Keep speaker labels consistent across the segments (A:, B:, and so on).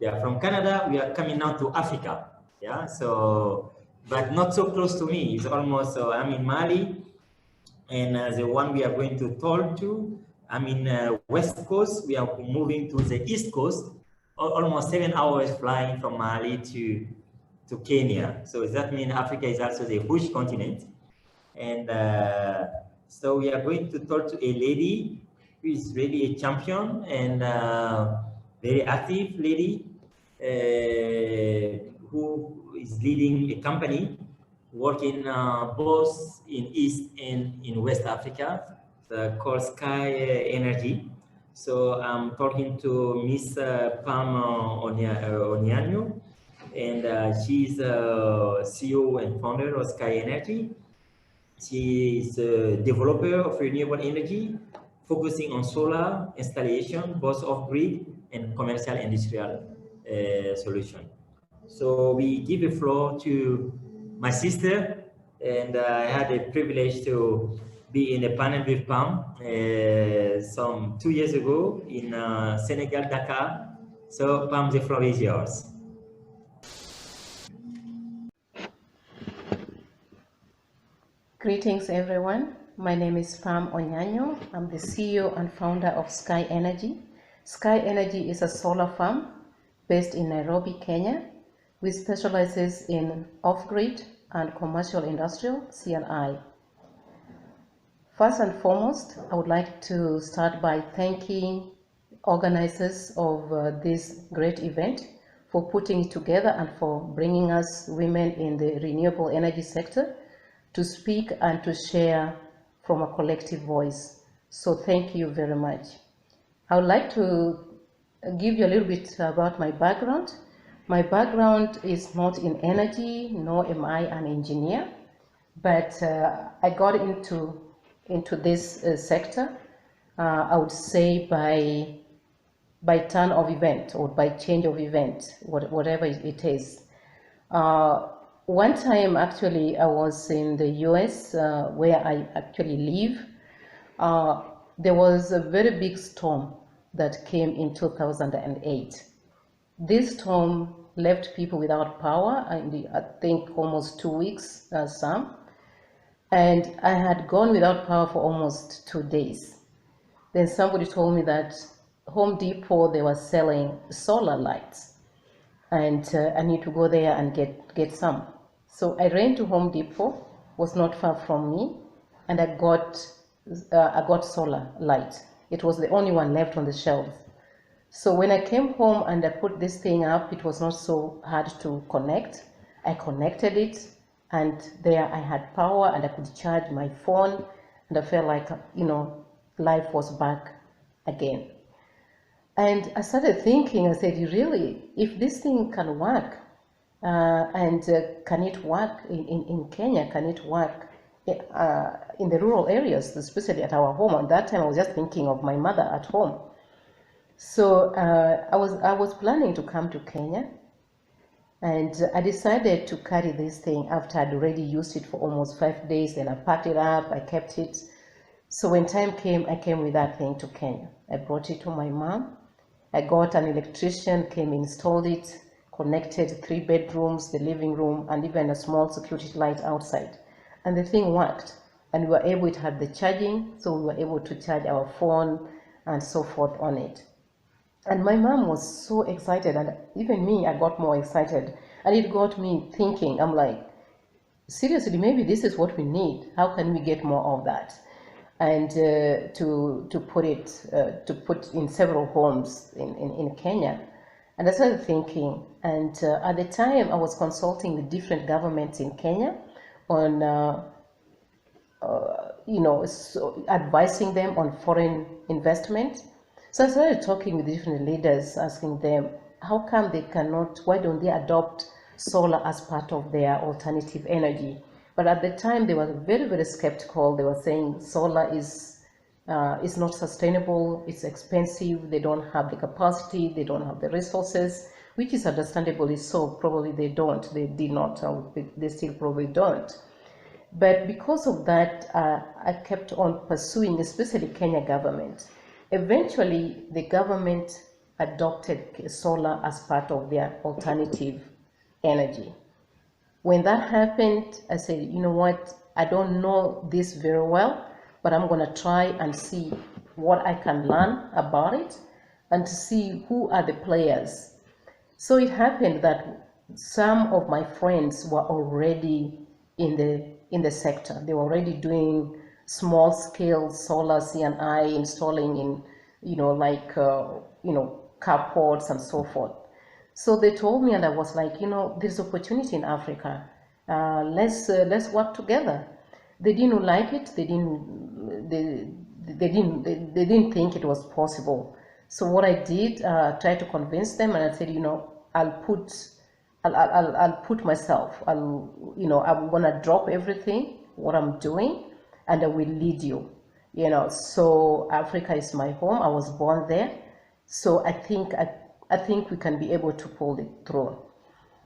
A: Yeah, from Canada, we are coming now to Africa. Yeah, so, but not so close to me. It's almost, I'm in Mali, and the one we are going to talk to, I'm in West Coast. We are moving to the East Coast, almost 7 hours flying from Mali to Kenya. So that means Africa is also a huge continent. And so we are going to talk to a lady who is really a champion and very active lady who is leading a company working both in East and in West Africa, called SkyEnergy. So I'm talking to Miss Pam Onyanyo, and she's CEO and founder of SkyEnergy. She is a developer of renewable energy, focusing on solar installation, both off-grid and commercial industrial solution. So we give the floor to my sister, and I had the privilege to be in a panel with Pam some 2 years ago in Senegal, Dakar. So Pam, the floor is yours.
B: Greetings, everyone. My name is Pam Onyanyo. I'm the CEO and founder of SkyEnergy. SkyEnergy is a solar farm based in Nairobi, Kenya, which specializes in off-grid and commercial industrial C&I. First and foremost, I would like to start by thanking organizers of this great event for putting it together and for bringing us women in the renewable energy sector to speak and to share from a collective voice. So thank you very much. I would like to give you a little bit about my background. My background is not in energy, nor am I an engineer, but I got into this sector, I would say by turn of event or by change of event, whatever it is. One time, actually, I was in the US where I actually live. There was a very big storm that came in 2008. This storm left people without power, I think almost 2 weeks, some. And I had gone without power for almost 2 days. Then somebody told me that Home Depot, they were selling solar lights, and I need to go there and get some. So I ran to Home Depot, was not far from me, and I got solar light. It was the only one left on the shelves. So when I came home and I put this thing up, it was not so hard to connect. I connected it, and there I had power, and I could charge my phone, and I felt like, life was back again. And I started thinking, I said, really, if this thing can work, and can it work in Kenya? Can it work in the rural areas, especially at our home? At that time, I was just thinking of my mother at home. So I was planning to come to Kenya, and I decided to carry this thing after I'd already used it for almost 5 days. Then I packed it up, I kept it. So when time came, I came with that thing to Kenya. I brought it to my mom. I got an electrician, came, installed it, connected 3 bedrooms, the living room, and even a small security light outside. And the thing worked, and we were able to have the charging, so we were able to charge our phone and so forth on it. And my mom was so excited, and even me, I got more excited. And it got me thinking, I'm like, seriously, maybe this is what we need. How can we get more of that? And to put in several homes in Kenya. And I started thinking, and at the time I was consulting with different governments in Kenya on, advising them on foreign investment. So I started talking with different leaders, asking them, how come they cannot, why don't they adopt solar as part of their alternative energy? But at the time, they were very, very skeptical. They were saying solar is not sustainable, it's expensive, they don't have the capacity, they don't have the resources, which is understandably so. Probably they don't, they did not, they still probably don't. But because of that, I kept on pursuing, especially Kenya government. Eventually, the government adopted solar as part of their alternative energy. When that happened, I said, you know what, I don't know this very well, but I'm going to try and see what I can learn about it and to see who are the players. So it happened that some of my friends were already in the sector. They were already doing small scale solar C&I, installing in, carports and so forth. So they told me, and I was like, there's opportunity in Africa. Let's work together. They didn't like it. They didn't think it was possible. So what I did, try to convince them, and I said, I'll put myself. I'm gonna drop everything what I'm doing, and I will lead you. So Africa is my home. I was born there, so I think we can be able to pull it through.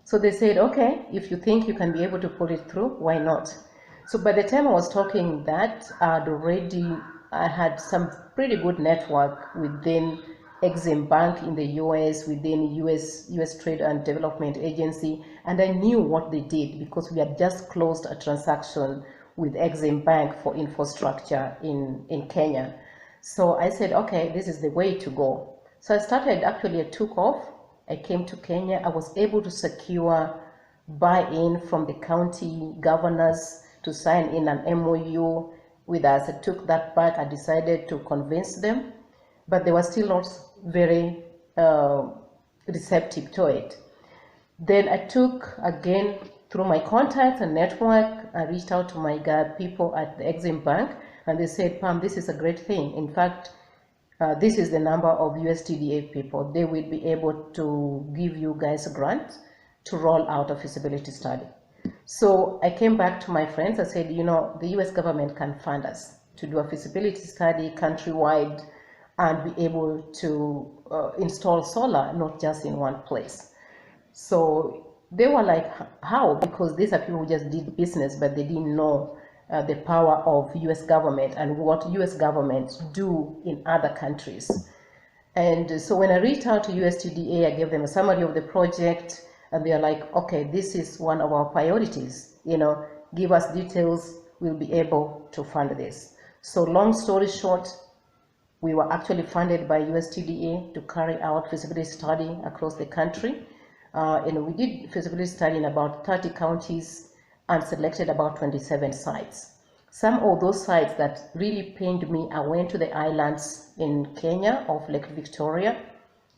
B: So they said, okay, if you think you can be able to pull it through, why not? So by the time I was talking that, I had some pretty good network within Exim Bank in the US, within US Trade and Development Agency, and I knew what they did because we had just closed a transaction with Exim Bank for infrastructure in Kenya. So I said, okay, this is the way to go. So I took off. I came to Kenya. I was able to secure buy-in from the county governors to sign in an MOU with us. I took that back. I decided to convince them, but they were still not very receptive to it. Then I took, again, through my contacts and network, I reached out to my people at the Exim Bank, and they said, Pam, this is a great thing. In fact, this is the number of USTDA people. They will be able to give you guys a grant to roll out a feasibility study. So I came back to my friends. I said, the US government can fund us to do a feasibility study countrywide and be able to install solar, not just in one place. So they were like, how? Because these are people who just did business, but they didn't know the power of US government and what US governments do in other countries. And so when I reached out to USTDA, I gave them a summary of the project, and they are like, okay, this is one of our priorities, give us details, we'll be able to fund this. So long story short, we were actually funded by USTDA to carry out feasibility study across the country. And we did feasibility study in about 30 counties and selected about 27 sites. Some of those sites that really pained me, I went to the islands in Kenya of Lake Victoria.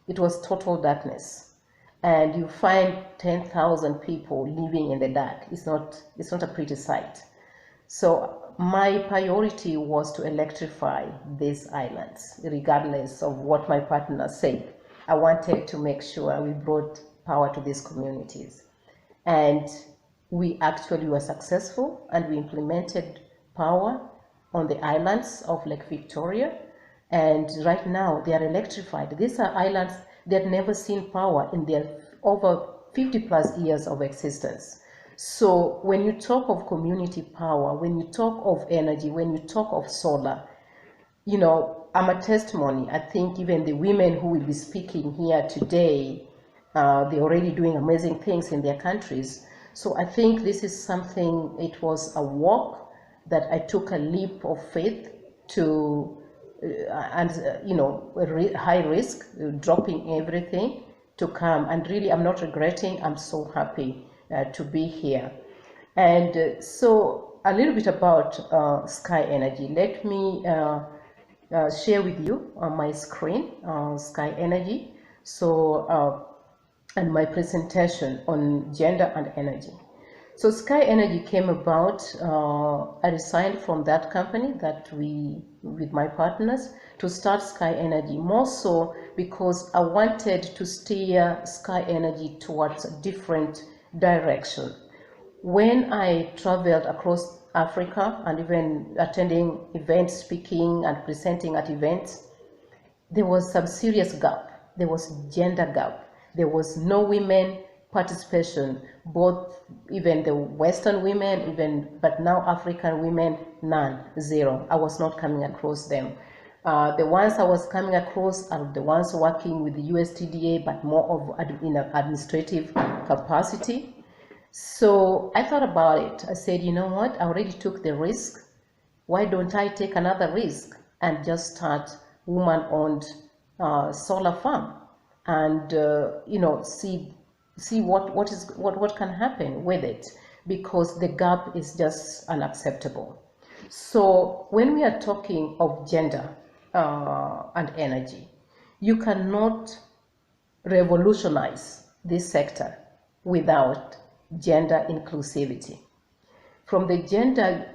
B: It was total darkness. And you find 10,000 people living in the dark. It's not a pretty sight. So my priority was to electrify these islands, regardless of what my partners said. I wanted to make sure we brought power to these communities. And we actually were successful, and we implemented power on the islands of Lake Victoria. And right now they are electrified. These are islands that never seen power in their over 50 plus years of existence. So when you talk of community power, when you talk of energy, when you talk of solar, I'm a testimony. I think even the women who will be speaking here today, they're already doing amazing things in their countries. So I think this is something, it was a walk that I took a leap of faith to, high risk, dropping everything to come. And really, I'm not regretting, I'm so happy to be here. And so a little bit about SkyEnergy. Let me share with you on my screen, SkyEnergy. So, and my presentation on gender and energy. So SkyEnergy came about, I resigned from that company with my partners to start SkyEnergy, more so because I wanted to steer SkyEnergy towards a different direction. When I traveled across Africa and even attending events, speaking and presenting at events, there was some serious gap. There was gender gap. There was no women participation, even the Western women, but now African women, none, zero. I was not coming across them. The ones I was coming across are the ones working with the USTDA, but more of in an administrative capacity. So I thought about it. I said, you know what? I already took the risk. Why don't I take another risk and just start woman-owned solar farm, and see what can happen with it, because the gap is just unacceptable. So when we are talking of gender and energy, you cannot revolutionize this sector without gender inclusivity. From the gender,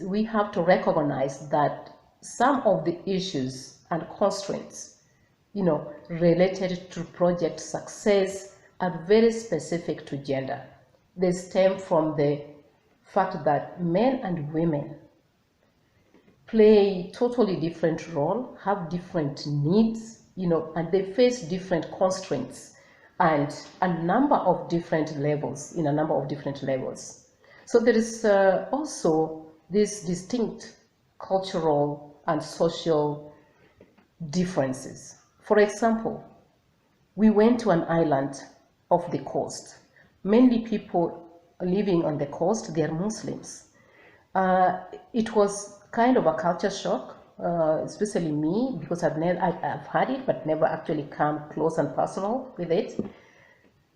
B: we have to recognize that some of the issues and constraints, related to project success are very specific to gender. They stem from the fact that men and women play totally different role, have different needs, and they face different constraints and a number of different levels, in a number of different levels. So there is also these distinct cultural and social differences. For example, we went to an island off the coast. Mainly people living on the coast, they are Muslims. It was kind of a culture shock, especially me, because I've had it, but never actually come close and personal with it.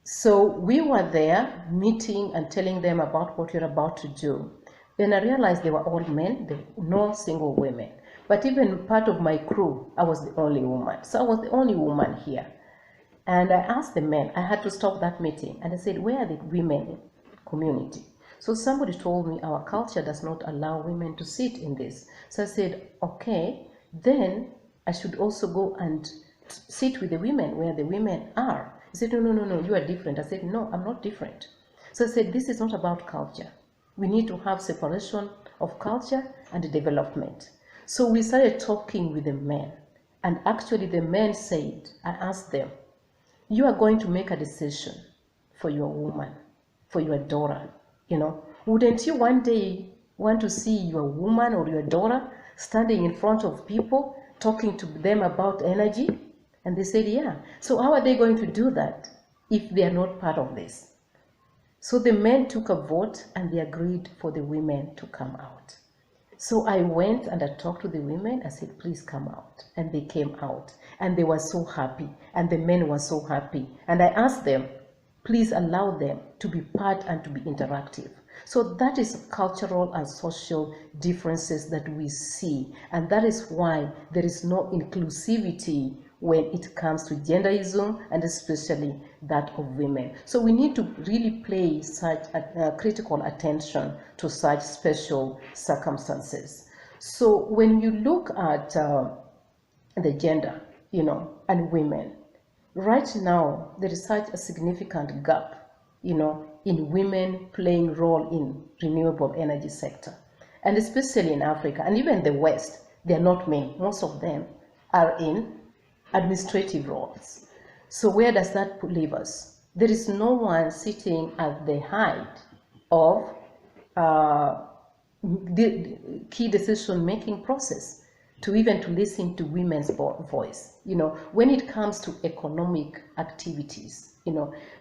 B: So we were there meeting and telling them about what we're about to do. Then I realized they were all men, there were no single women. But even part of my crew, I was the only woman. So I was the only woman here. And I asked the men, I had to stop that meeting, and I said, where are the women community? So somebody told me our culture does not allow women to sit in this. So I said, okay, then I should also go and sit with the women where the women are. He said, no, you are different. I said, no, I'm not different. So I said, this is not about culture. We need to have separation of culture and development. So we started talking with the men, and actually the men said, I asked them, you are going to make a decision for your woman, for your daughter, wouldn't you one day want to see your woman or your daughter standing in front of people, talking to them about energy? And they said, yeah. So how are they going to do that if they are not part of this? So the men took a vote and they agreed for the women to come out. So I went and I talked to the women. I said, please come out. And they came out and they were so happy, and the men were so happy. And I asked them, please allow them to be part and to be interactive. So that is cultural and social differences that we see. And that is why there is no inclusivity when it comes to genderism, and especially that of women. So we need to really pay such critical attention to such special circumstances. So when you look at the gender, and women, right now there is such a significant gap, in women playing role in renewable energy sector, and especially in Africa and even the West. They are not many. Most of them are in administrative roles. So where does that leave us? There is no one sitting at the height of the key decision-making process to listen to women's voice. When it comes to economic activities,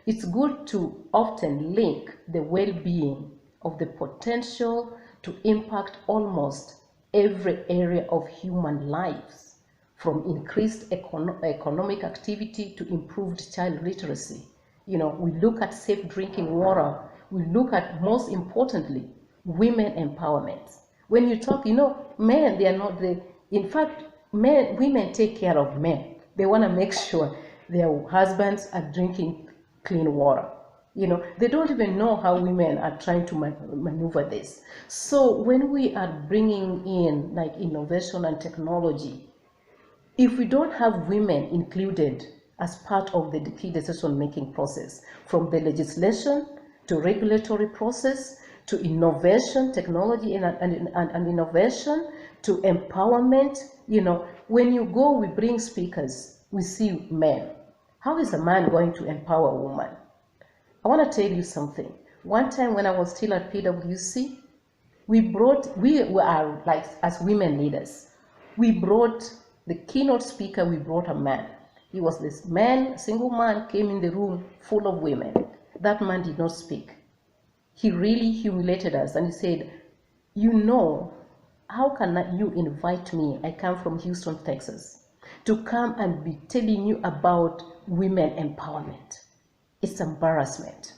B: it's good to often link the well-being of the potential to impact almost every area of human lives, from increased economic activity to improved child literacy. We look at safe drinking water. We look at, most importantly, women empowerment. When you talk, men, they are not the, in fact, women take care of men. They want to make sure their husbands are drinking clean water. They don't even know how women are trying to maneuver this. So when we are bringing in like innovation and technology, if we don't have women included as part of the key decision-making process, from the legislation to regulatory process to innovation, technology and innovation, to empowerment, when you go, we bring speakers, we see men. How is a man going to empower a woman? I want to tell you something. One time when I was still at PwC, we are like, as women leaders, We brought the keynote speaker, we brought a man. He was this man, single man, came in the room full of women. That man did not speak. He really humiliated us, and he said, you know, how can you invite me? I come from Houston, Texas, to come and be telling you about women empowerment. It's embarrassment.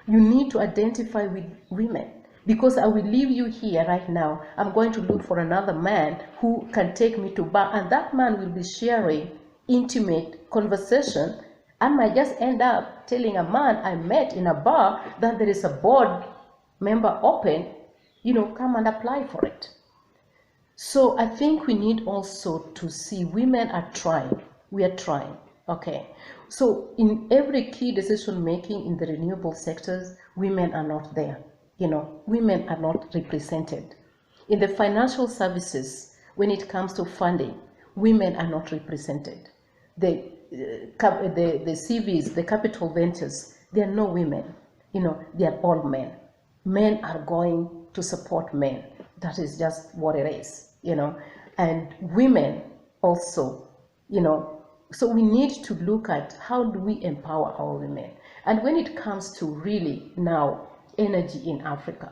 B: You need to identify with women, because I will leave you here right now. I'm going to look for another man who can take me to bar, and that man will be sharing intimate conversation. I might just end up telling a man I met in a bar that there is a board member open, come and apply for it. So I think we need also to see women are trying. We are trying. Okay. So in every key decision making in the renewable sectors, women are not there. Women are not represented. In the financial services, when it comes to funding, women are not represented. The CVs, the capital ventures, there are no women. They are all men. Men are going to support men. That is just what it is, and women also, so we need to look at how do we empower our women. And when it comes to really now energy in Africa,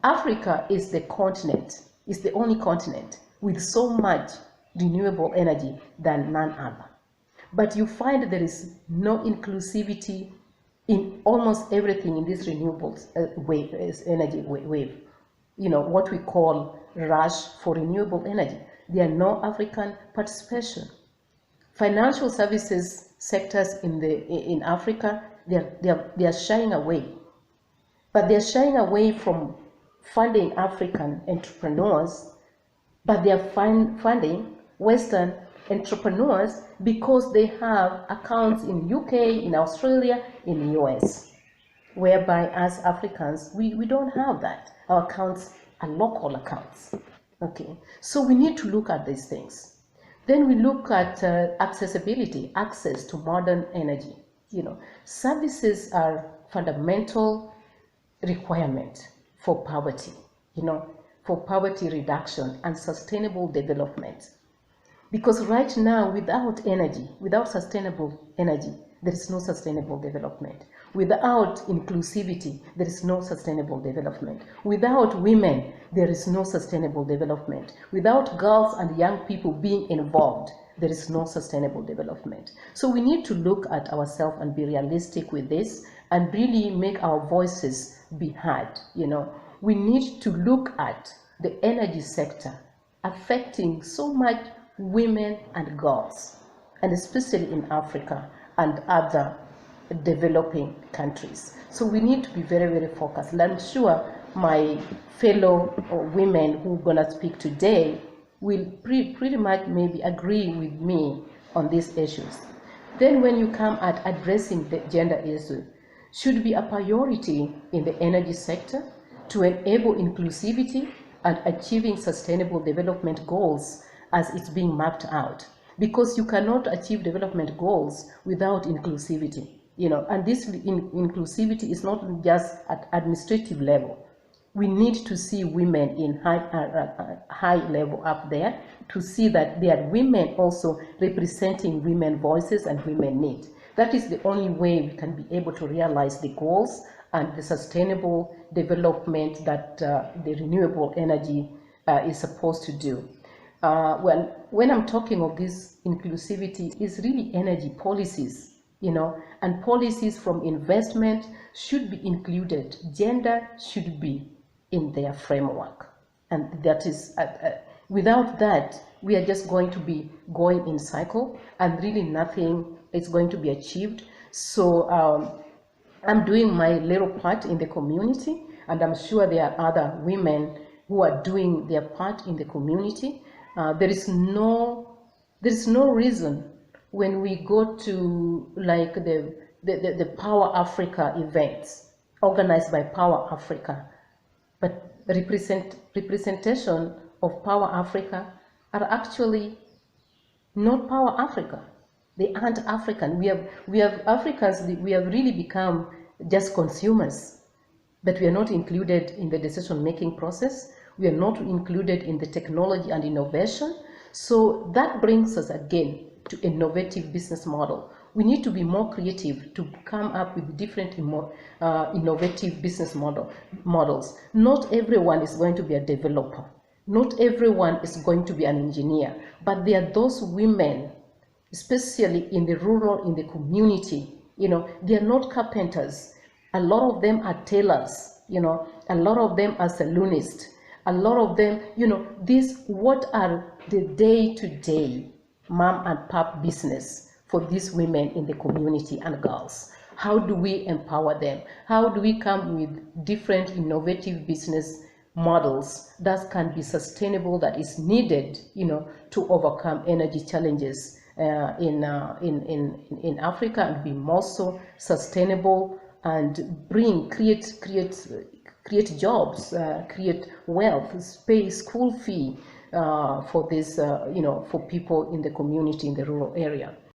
B: Africa is the continent, is the only continent with so much renewable energy than none other. But you find there is no inclusivity in almost everything in this renewables energy wave. What we call rush for renewable energy. There are no African participation. Financial services sectors in Africa, they are shying away. But they are shying away from funding African entrepreneurs, but they are funding Western entrepreneurs because they have accounts in UK, in Australia, in the US, whereby as Africans, we don't have that. Our accounts are local accounts. Okay, so we need to look at these things. Then we look at accessibility, access to modern energy. Services are fundamental requirement for poverty, for poverty reduction and sustainable development. Because right now, without energy, without sustainable energy, there is no sustainable development. Without inclusivity, there is no sustainable development. Without women, there is no sustainable development. Without girls and young people being involved, there is no sustainable development. So we need to look at ourselves and be realistic with this and really make our voices be heard. We need to look at the energy sector affecting so much women and girls, and especially in Africa and other developing countries. So we need to be very, very focused. And I'm sure my fellow women who are going to speak today will pretty much maybe agree with me on these issues. Then when you come at addressing the gender issue, should be a priority in the energy sector to enable inclusivity and achieving sustainable development goals as it's being mapped out. Because you cannot achieve development goals without inclusivity, and this inclusivity is not just at administrative level. We need to see women in high level up there to see that there are women also representing women voices and women needs. That is the only way we can be able to realize the goals and the sustainable development that the renewable energy is supposed to do. When I'm talking of this inclusivity, is really energy policies, and policies from investment should be included. Gender should be in their framework, and that is without that we are just going to be going in cycle, and really nothing is going to be achieved. So I'm doing my little part in the community, and I'm sure there are other women who are doing their part in the community. There is no reason when we go to like the Power Africa events organized by Power Africa, but representation of Power Africa are actually not Power Africa. They aren't African. We have Africans. We have really become just consumers, but we are not included in the decision-making process. We are not included in the technology and innovation. So that brings us again to innovative business model. We need to be more creative to come up with different innovative business models. Not everyone is going to be a developer. Not everyone is going to be an engineer, but there are those women, especially in the rural, in the community, they are not carpenters. A lot of them are tailors, a lot of them are saloonists. A lot of them, what are the day-to-day mom and pop business for these women in the community and girls? How do we empower them? How do we come with different innovative business models that can be sustainable, that is needed, to overcome energy challenges in Africa, and be more so sustainable and create jobs, create wealth, pay school fee for this, for people in the community in the rural area.